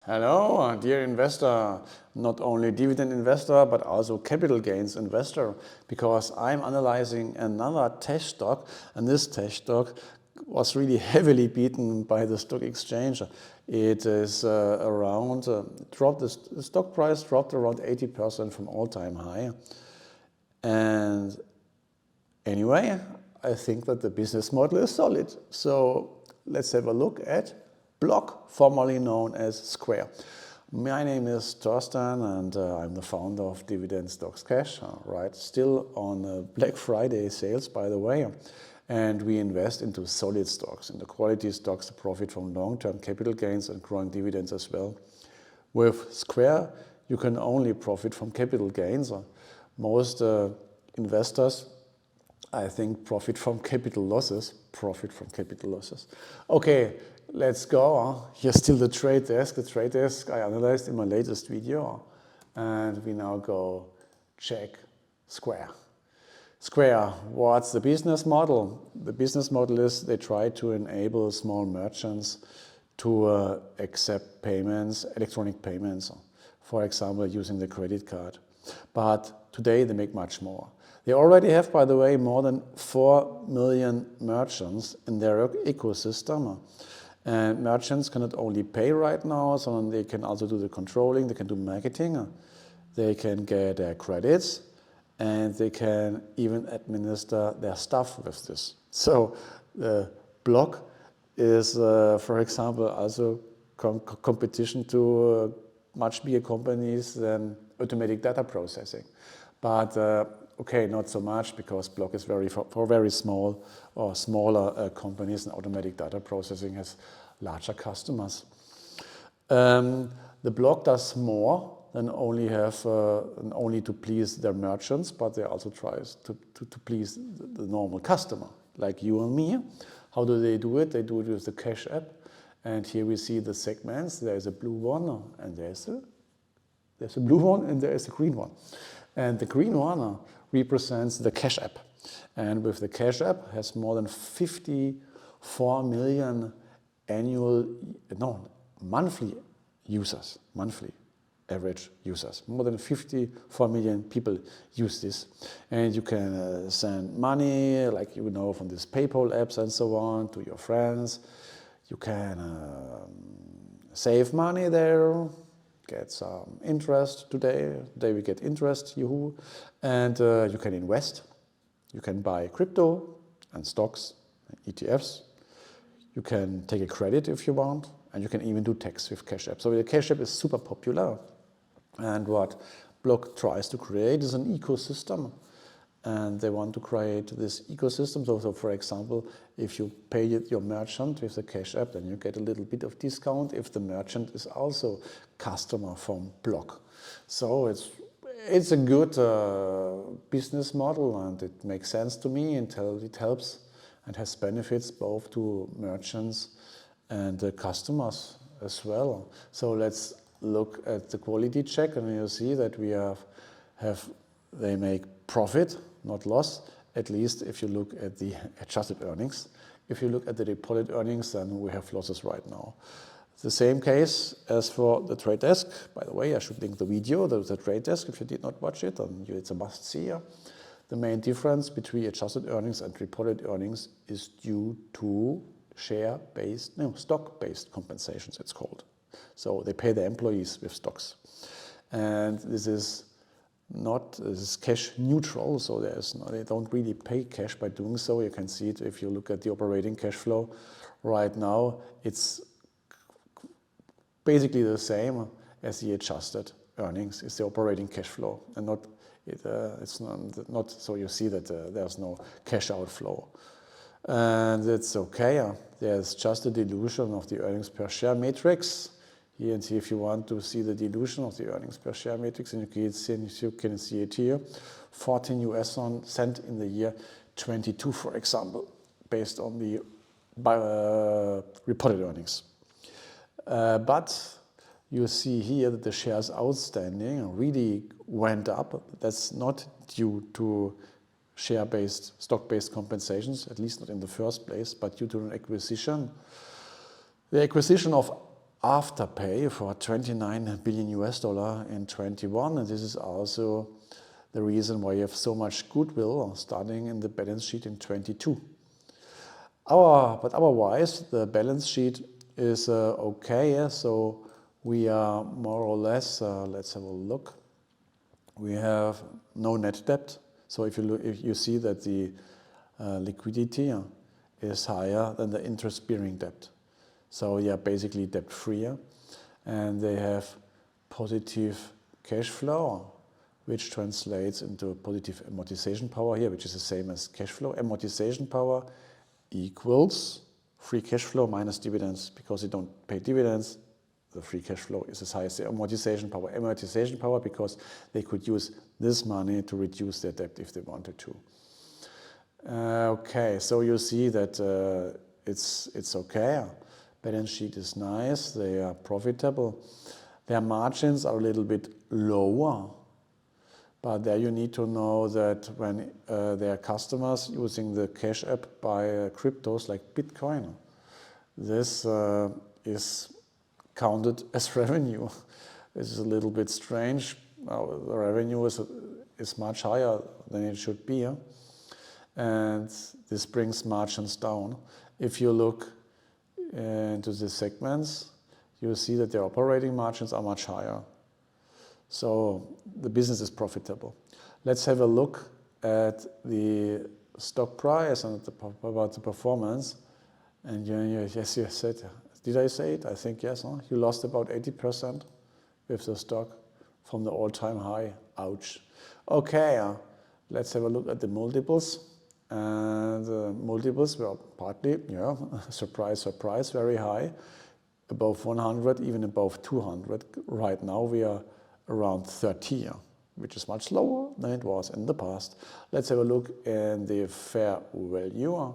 Hello, dear investor, not only dividend investor, but also capital gains investor, because I'm analyzing another tech stock, and this tech stock was really heavily beaten by the stock exchange. It is the stock price dropped around 80% from all-time high. And anyway, I think that the business model is solid. So let's have a look at Block, formerly known as Square. My name is Thorsten and I'm the founder of Dividend Stocks Cash, right? Still on Black Friday sales, by the way. And we invest into solid stocks, into quality stocks to profit from long-term capital gains and growing dividends as well. With Square, you can only profit from capital gains. Most investors, I think, profit from capital losses. Okay, let's go. Here's still the trade desk. The trade desk I analyzed in my latest video. And we now go check Square. Square, what's the business model? The business model is they try to enable small merchants to accept payments, electronic payments, for example, using the credit card. But today they make much more. They already have, by the way, more than 4 million merchants in their ecosystem. And merchants can not only pay right now, so they can also do the controlling, they can do marketing, they can get credits, and they can even administer their stuff with this. So the Block is, for example, also competition to much bigger companies than automatic data processing. But okay, not so much, because Block is for very small or smaller companies, and automatic data processing has larger customers. The Block does more than only to please their merchants, but they also try to please the normal customer, like you and me. How do? They do it with the Cash app. And here we see the segments. There is a blue one, and there's a blue one, and there is a green one. And the green one represents the Cash app. And with the Cash app has more than 54 million monthly users, monthly average users. More than 54 million people use this. And you can send money, like you know, from these PayPal apps and so on, to your friends. You can save money there, get some interest today. Today we get interest, yoo-hoo. And you can invest. You can buy crypto and stocks, and ETFs. You can take a credit if you want, and you can even do tax with Cash app. So the Cash app is super popular. And what Block tries to create is an ecosystem. And they want to create this ecosystem. So for example, if you pay your merchant with the Cash app, then you get a little bit of discount if the merchant is also customer from Block. So it's a good business model, and it makes sense to me until it helps and has benefits both to merchants and customers as well. So let's look at the quality check, and you see that we they make profit, not loss, at least if you look at the adjusted earnings. If you look at the reported earnings, then we have losses right now. The same case as for the trade desk. By the way, I should link the video, the trade desk, if you did not watch it, and it's a must-see. The main difference between adjusted earnings and reported earnings is due to stock-based compensations, it's called. So they pay their employees with stocks. And this is cash neutral, so they don't really pay cash by doing so. You can see it if you look at the operating cash flow right now. It's basically the same as the adjusted earnings. It's the operating cash flow, and it's not so you see that there's no cash outflow. And it's okay. There's just a dilution of the earnings per share matrix. Here, and see if you want to see the dilution of the earnings per share matrix, and you can see it here, 14 US cent in the year 22, for example, based on the reported earnings. But you see here that the shares outstanding really went up. That's not due to stock-based compensations, at least not in the first place, but due to an acquisition. The acquisition of afterpay for 29 billion US dollar in 21, and this is also the reason why you have so much goodwill starting in the balance sheet in 22. But otherwise, the balance sheet is okay, so we are more or less, let's have a look. We have no net debt. So if you see that the liquidity is higher than the interest-bearing debt. So yeah, basically debt-free. And they have positive cash flow, which translates into positive amortization power here, which is the same as cash flow. Amortization power equals free cash flow minus dividends. Because you don't pay dividends, the free cash flow is as high as the amortization power. Amortization power because they could use this money to reduce their debt if they wanted to. Okay, so you see that it's okay. Balance sheet is nice. They are profitable. Their margins are a little bit lower. But there you need to know that when their customers using the Cash App buy cryptos like Bitcoin, this is counted as revenue. This is a little bit strange. The revenue is much higher than it should be. And this brings margins down. If you look into the segments, you see that their operating margins are much higher. So the business is profitable. Let's have a look at the stock price and about the performance. And yes, you said, did I say it? I think yes. Huh? You lost about 80% with the stock from the all-time high. Ouch. Okay, let's have a look at the multiples. And the multiples were partly, surprise, surprise, very high, above 100, even above 200. Right now we are around 30, which is much lower than it was in the past. Let's have a look in the fair value.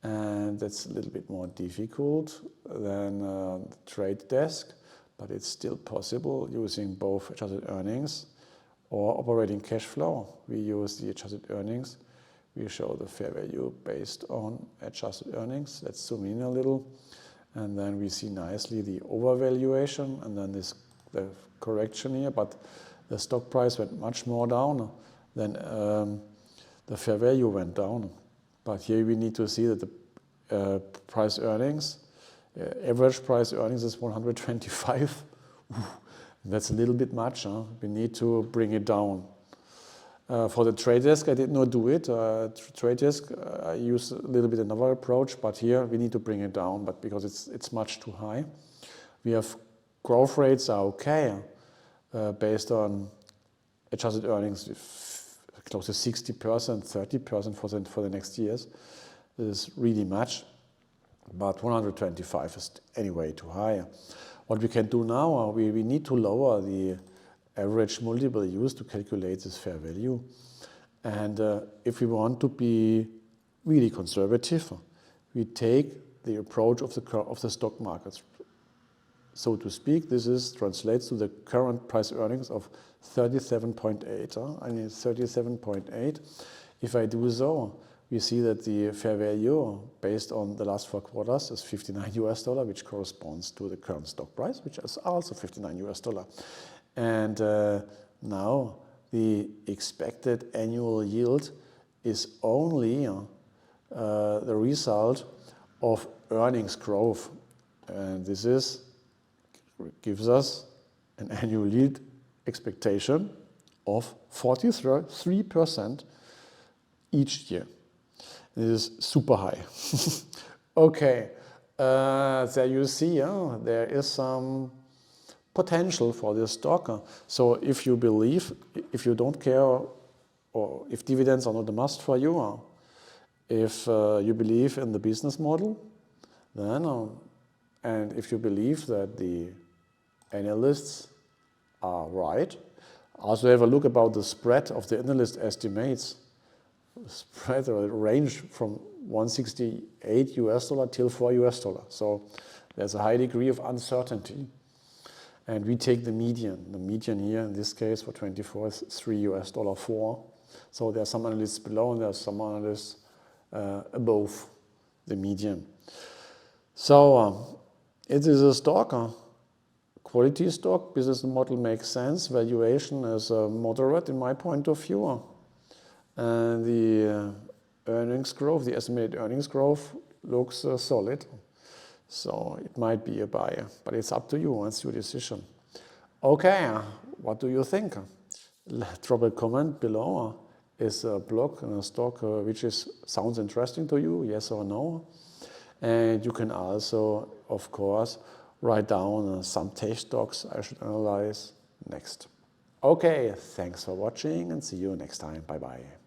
And that's a little bit more difficult than the trade desk, but it's still possible using both adjusted earnings or operating cash flow. We use the adjusted earnings. We show the fair value based on adjusted earnings. Let's zoom in a little. And then we see nicely the overvaluation and then the correction here. But the stock price went much more down than the fair value went down. But here we need to see that the price earnings, average price earnings is 125. That's a little bit much. We need to bring it down. For the trade desk, I did not do it. Trade desk, I use a little bit another approach, but here we need to bring it down, but because it's much too high. We have growth rates are okay, based on adjusted earnings, close to 60%, 30% for the next years. This is really much, but 125 is anyway too high. What we can do now, we need to lower the average multiple used to calculate this fair value. And if we want to be really conservative, we take the approach of the stock markets. So to speak, this translates to the current price earnings of 37.8. I mean 37.8. If I do so, we see that the fair value based on the last 4 quarters is $59, which corresponds to the current stock price, which is also $59. And now the expected annual yield is only the result of earnings growth. And this gives us an annual yield expectation of 43% each year. This is super high. Okay, there you see, there is some potential for this stock. So if you believe, if you don't care, or if dividends are not a must for you, if you believe in the business model, then, and if you believe that the analysts are right, also have a look about the spread of the analyst estimates. Spread or range from $168 till $4. So there's a high degree of uncertainty. And we take the median. The median here, in this case, for 24 is $3, 4. So there are some analysts below and there are some analysts above the median. So it is a stock quality stock, business model makes sense, valuation is moderate in my point of view, and the earnings growth, the estimated earnings growth looks solid. So it might be a buy, but it's up to you, it's your decision. Okay, what do you think? Drop a comment below. Is a block and a stock which sounds interesting to you, yes or no? And you can also, of course, write down some tech stocks I should analyze next. Okay, thanks for watching and see you next time. Bye bye.